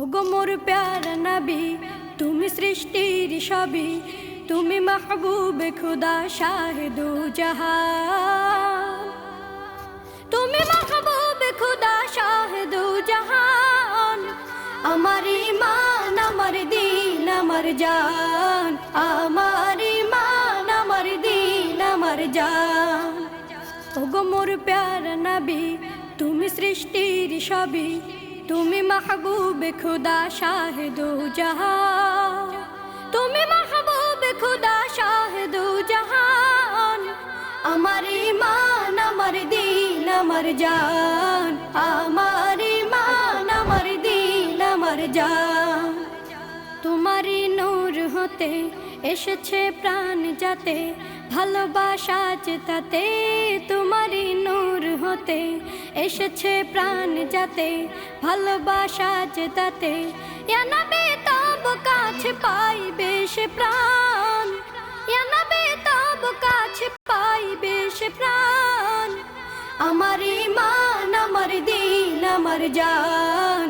ওগো মোর প্যারা নবী, তুমি সৃষ্টির সবই, তুমি মাহবুবে খুদা শাহে দু জাহান, তুমি মাহবুবে খুদা শাহে দু জাহান। আমার ঈমান, আমার দিন, আমার জান, আমার ঈমান, আমার দিন, আমার জান। ওগো মোর প্যারা নবী, তুমি সৃষ্টির সবই, তুমি মাহবুবে খুদা শাহে দু জাহান, তুমি মাহবুবে খুদা শাহে দু জাহান। আমার ঈমান, আমার দিন, আমার জান, আমার ঈমান, আমার দিন, আমার জান। তোমারই নূর হতে এসেছে প্রাণ যাতে, ভালোবাসা চেতাতে। তোমারই নূর হতে এসেছে প্রাণ যাতে, ভালোবাসা চেতাতে। ইয়া নবী তব কাছে পাইবে সে প্রাণ, ইয়া নবী তব কাছে পাইবে সে প্রাণ। আমার ঈমান, আমার দিন, আমার জান।